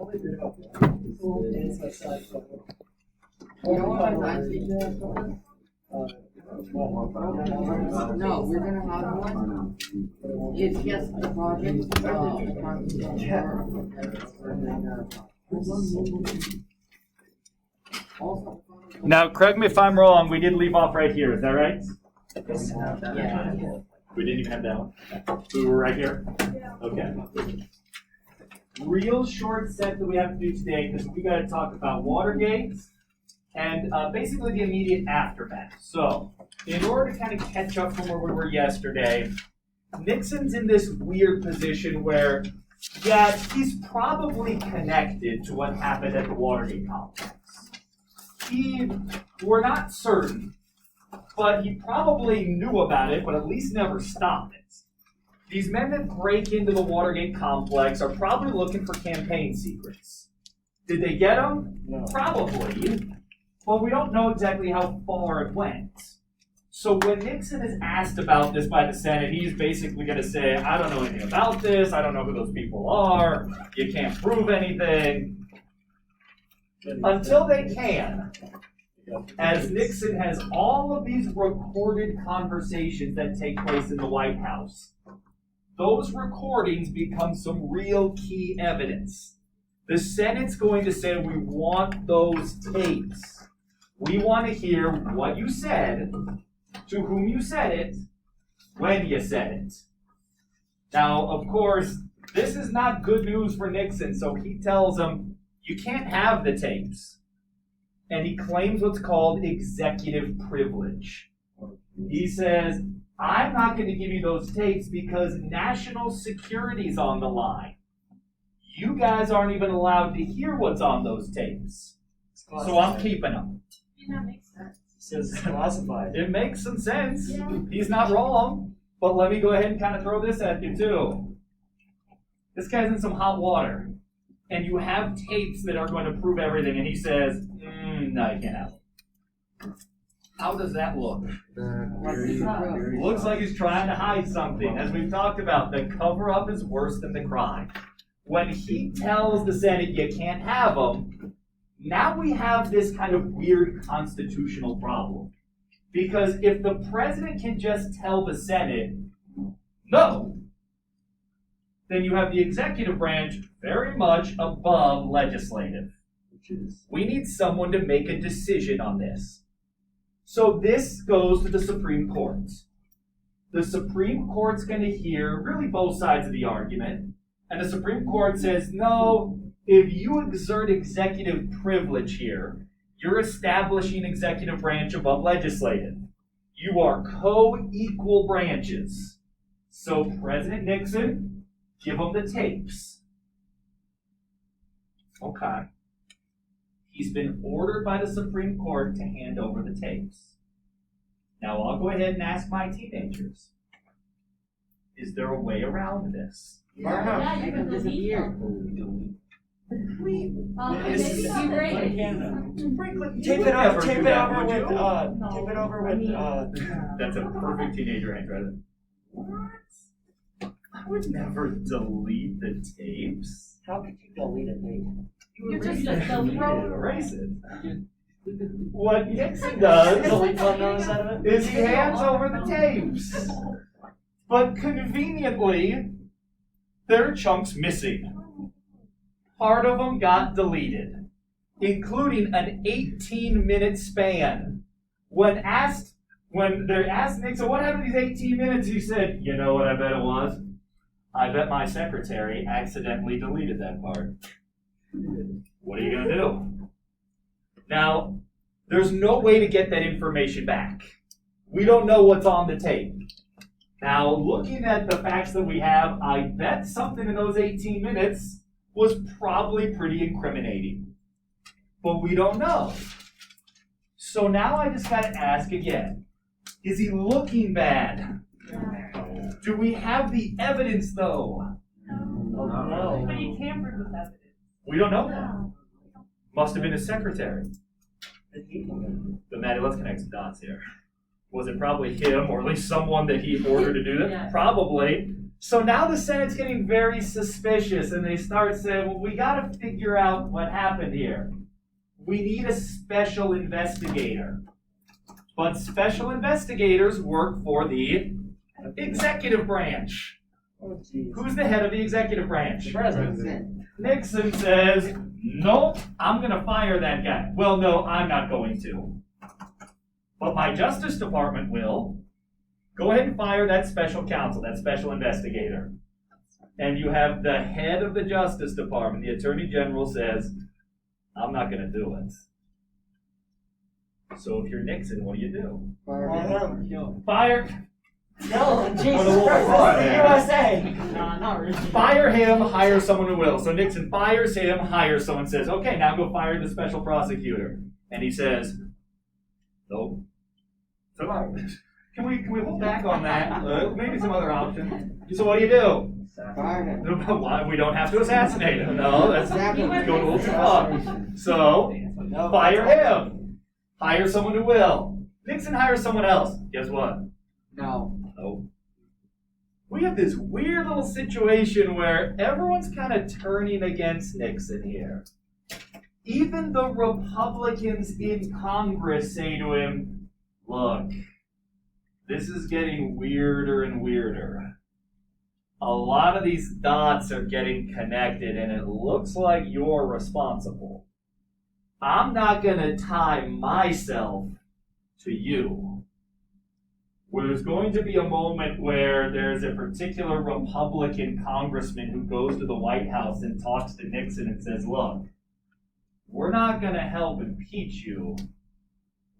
No, we're gonna have one. It's just the project. Now, correct me if I'm wrong, we did leave off right here, is that right? Yeah. We didn't even have that one. We were right here? Yeah. Okay. Real short set that we have to do today, because we got to talk about Watergate and basically the immediate aftermath. So, in order to kind of catch up from where we were yesterday, Nixon's in this weird position where, yeah, he's probably connected to what happened at the Watergate complex. We're not certain, but he probably knew about it, but at least never stopped it. These men that break into the Watergate complex are probably looking for campaign secrets. Did they get them? No. Probably, but we don't know exactly how far it went. So when Nixon is asked about this by the Senate, he's basically going to say, I don't know anything about this, I don't know who those people are, you can't prove anything. Until they can, as Nixon has all of these recorded conversations that take place in the White House. Those recordings become some real key evidence. The Senate's going to say, we want those tapes. We want to hear what you said, to whom you said it, when you said it. Now, of course, this is not good news for Nixon, so he tells them, you can't have the tapes. And he claims what's called executive privilege. He says, I'm not going to give you those tapes because national security's on the line. You guys aren't even allowed to hear what's on those tapes. So I'm keeping them. That makes sense. It says it's classified. It makes some sense. Yeah. He's not wrong. But let me go ahead and kind of throw this at you too. This guy's in some hot water. And you have tapes that are going to prove everything. And he says, no, you can't have them. How does that look? Looks like he's trying to hide something. As we've talked about, the cover-up is worse than the crime. When he tells the Senate you can't have them, now we have this kind of weird constitutional problem. Because if the president can just tell the Senate, no, then you have the executive branch very much above legislative. We need someone to make a decision on this. So this goes to the Supreme Court. The Supreme Court's going to hear really both sides of the argument. And the Supreme Court says, no, if you exert executive privilege here, you're establishing executive branch above legislative. You are co-equal branches. So President Nixon, give him the tapes. Okay. He's been ordered by the Supreme Court to hand over the tapes. Now I'll go ahead and ask my teenagers. Is there a way around this? Yeah, you can delete them. Tape it over with. That's a perfect teenager answer. What? I would never delete the tapes. How could you delete a tape? You're just a Erase it. What Nixon does Delete one out of it? is he hands over the tapes. But conveniently, there are chunks missing. Part of them got deleted, including an 18-minute span. When they asked Nixon, what happened to these 18 minutes? He said, you know what I bet it was? I bet my secretary accidentally deleted that part. What are you going to do? Now, there's no way to get that information back. We don't know what's on the tape. Now, looking at the facts that we have, I bet something in those 18 minutes was probably pretty incriminating. But we don't know. So now I just got to ask again, is he looking bad? Do we have the evidence, though? No. But you tampered with evidence. We don't know that. Must have been his secretary. But Maddie, let's connect some dots here. Was it probably him, or at least someone that he ordered to do that? Yeah. Probably. So now the Senate's getting very suspicious, and they start saying, well, we got to figure out what happened here. We need a special investigator. But special investigators work for the executive branch. Oh, jeez. Who's the head of the executive branch? The president. Nixon says, nope, I'm going to fire that guy. Well, no, I'm not going to. But my Justice Department will. Go ahead and fire that special counsel, that special investigator. And you have the head of the Justice Department, the Attorney General says, I'm not going to do it. So if you're Nixon, what do? Fire. No, Jesus What a Christ, war. that's the USA. No, not really. Fire him, hire someone who will. So Nixon fires him, hires someone, says, okay, now go fire the special prosecutor. And he says, nope. So can we hold back on that? Maybe some other option. So what do? Fire him. Why? We don't have to assassinate him. No, that's Exactly. going a little too far. So fire him. Hire someone who will. Nixon hires someone else. Guess what? No. Nope. We have this weird little situation where everyone's kind of turning against Nixon here. Even the Republicans in Congress say to him, look, this is getting weirder and weirder. A lot of these dots are getting connected, and it looks like you're responsible. I'm not going to tie myself to you. Well, there's going to be a moment where there's a particular Republican congressman who goes to the White House and talks to Nixon and says, look, we're not going to help impeach you,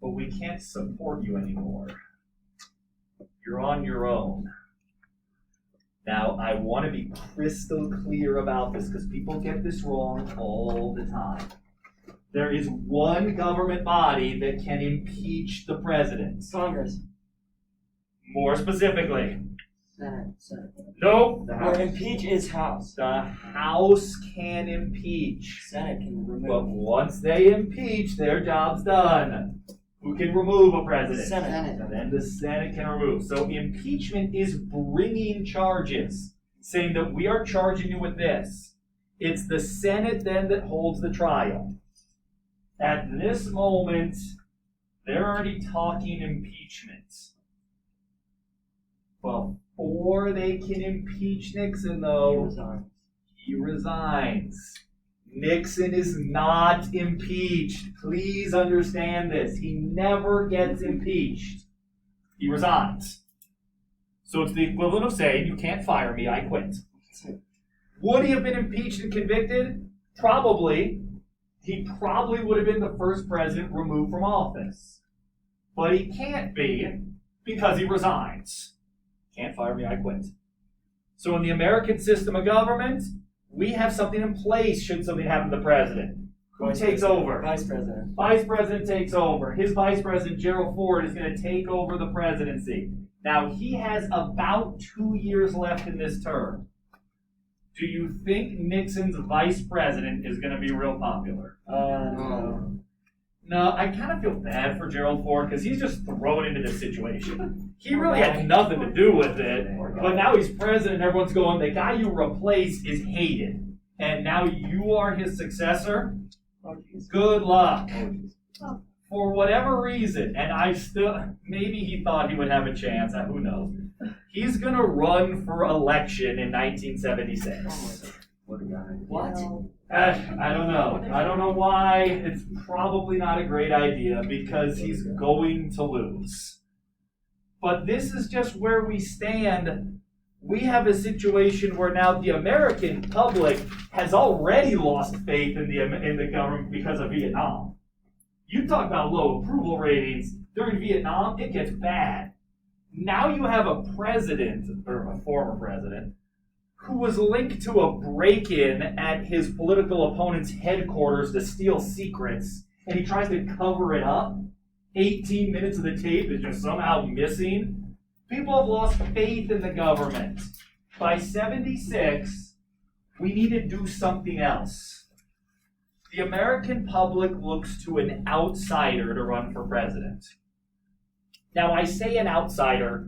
but we can't support you anymore. You're on your own. Now, I want to be crystal clear about this because people get this wrong all the time. There is one government body that can impeach the president. Congress. More specifically, Senate. nope. Or impeach is House. The House can impeach. Senate can But remove. once they impeach, their job's done. Who can remove a president? Senate. And then the Senate can remove. So impeachment is bringing charges, saying that we are charging you with this. It's the Senate then that holds the trial. At this moment, they're already talking impeachment. Before they can impeach Nixon, though, he resigns. Nixon is not impeached. Please understand this. He never gets impeached. He resigns. So it's the equivalent of saying, you can't fire me, I quit. Would he have been impeached and convicted? Probably. He probably would have been the first president removed from office. But he can't be because he resigns. Can't fire me, I quit. So in the American system of government, we have something in place should something happen to the president. Who takes over? Vice President. Vice President takes over. His Vice President, Gerald Ford, is going to take over the presidency. Now, he has about 2 years left in this term. Do you think Nixon's Vice President is going to be real popular? No. No, I kind of feel bad for Gerald Ford because he's just thrown into this situation. He really had nothing to do with it, but now he's president and everyone's going, the guy you replaced is hated, and now you are his successor? Good luck. For whatever reason, and maybe he thought he would have a chance, who knows. He's going to run for election in 1976. What? I don't know. I don't know why. It's probably not a great idea because he's going to lose. But this is just where we stand. We have a situation where now the American public has already lost faith in the government because of Vietnam. You talk about low approval ratings. During Vietnam, it gets bad. Now you have a president, or a former president, who was linked to a break-in at his political opponent's headquarters to steal secrets, and he tries to cover it up. 18 minutes of the tape is just somehow missing. People have lost faith in the government. By 76, we need to do something else. The American public looks to an outsider to run for president. Now, I say an outsider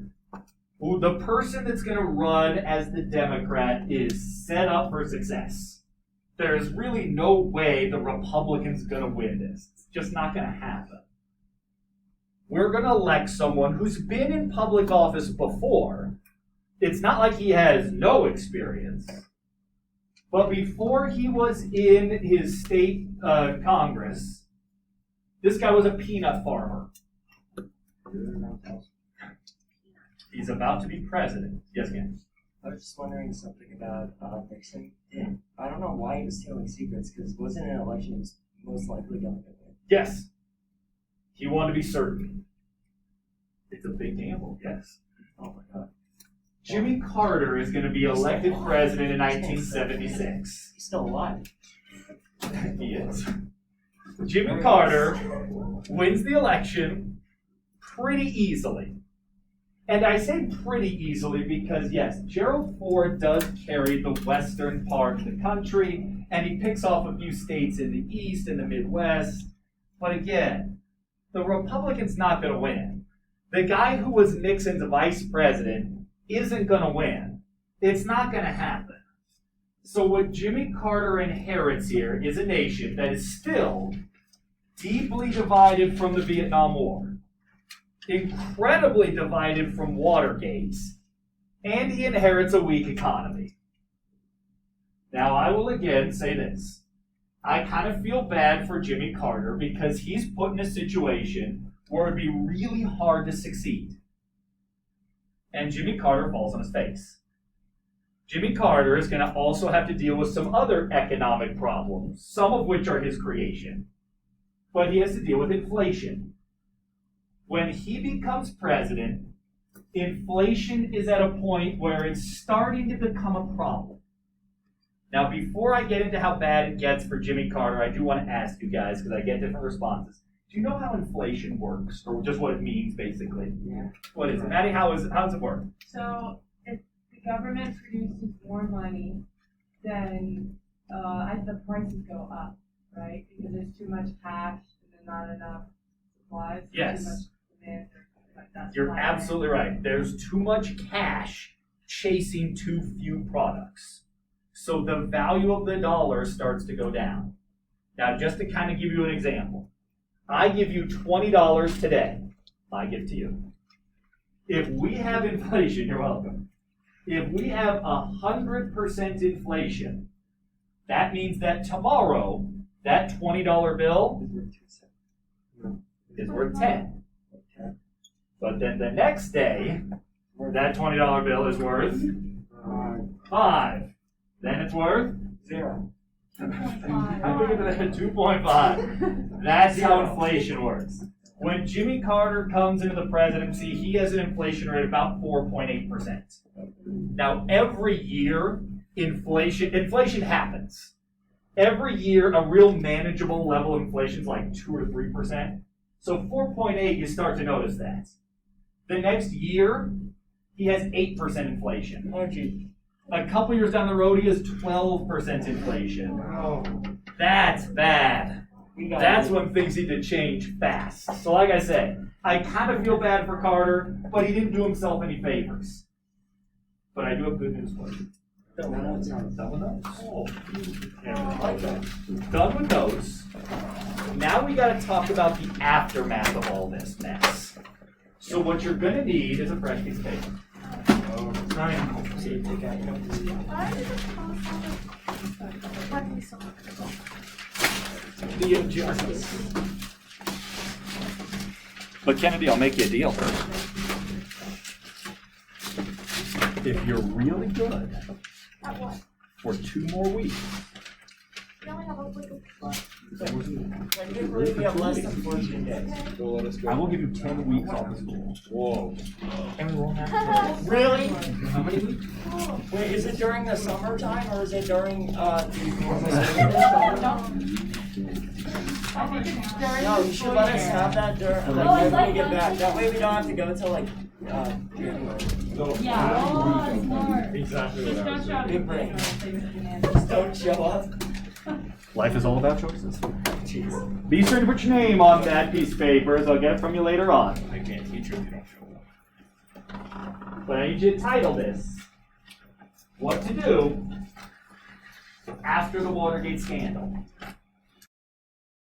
who the person that's going to run as the Democrat is set up for success. There's really no way the Republican's going to win this. It's just not going to happen. We're going to elect someone who's been in public office before. It's not like he has no experience. But before he was in his state Congress, this guy was a peanut farmer. He's about to be president. Yes, ma'am. I was just wondering something about Nixon. I don't know why he was stealing secrets, because wasn't an election he was most likely going to win? Yes. He wanted to be certain. It's a big gamble, yes. Oh my God. Jimmy Carter is going to be elected president in 1976. He's still alive. He is. Jimmy Carter wins the election pretty easily. And I say pretty easily because, yes, Gerald Ford does carry the western part of the country, and he picks off a few states in the east and the Midwest. But again, the Republican's not going to win. The guy who was Nixon's vice president isn't going to win. It's not going to happen. So what Jimmy Carter inherits here is a nation that is still deeply divided from the Vietnam War, incredibly divided from Watergate, and he inherits a weak economy. Now, I will again say this. I kind of feel bad for Jimmy Carter because he's put in a situation where it'd be really hard to succeed. And Jimmy Carter falls on his face. Jimmy Carter is going to also have to deal with some other economic problems, some of which are his creation. But he has to deal with inflation. When he becomes president, inflation is at a point where it's starting to become a problem. Now, before I get into how bad it gets for Jimmy Carter, I do want to ask you guys, because I get different responses. Do you know how inflation works, or just what it means, basically? Yeah. What is it? Maddie, how does it work? So if the government produces more money, then the prices go up, right? Because there's too much cash and there's not enough supplies. Yes. Too much demand or something like that. You're absolutely right. There's too much cash chasing too few products. So the value of the dollar starts to go down. Now, just to kind of give you an example, I give you $20 today. I give to you. If we have inflation, you're welcome. If we have 100% inflation, that means that tomorrow, that $20 bill is worth 10. But then the next day, that $20 bill is worth 5. Then it's worth 0. I think it's at 2.5. That's how inflation works. When Jimmy Carter comes into the presidency, he has an inflation rate of about 4.8%. Now, every year, inflation happens. Every year, a real manageable level of inflation is like 2 or 3%. So 4.8, you start to notice that. The next year, he has 8% inflation. Oh, gee. A couple years down the road, he has 12% inflation. Oh. That's bad. That's when things need to change fast. So like I said, I kind of feel bad for Carter, but he didn't do himself any favors. But I do have good news for you. Done with those? Oh. Done with those. Now we got to talk about the aftermath of all this mess. So what you're going to need is a fresh piece of paper. The injustice. But Kennedy, I'll make you a deal first. If you're really good At what? for 2 more weeks, We only have a little. I can't believe we have less than 14 days. I will give you 10 weeks off of school. Whoa. And we won't have to. Really? How many weeks? Wait, is it during the summertime or is it during the normal I think it's during No, the you should school let us year. have that during, Oh, like, it's when we like get back. that. That way we don't have to go till like January. Yeah. Oh, smart. Exactly Just don't show up. Good brain. Just Just don't show up. Life is all about choices. Jeez. Be sure to put your name on that piece of paper, as I'll get it from you later on. I can't teach you if you don't show up. But I need you to title this What to Do After the Watergate Scandal.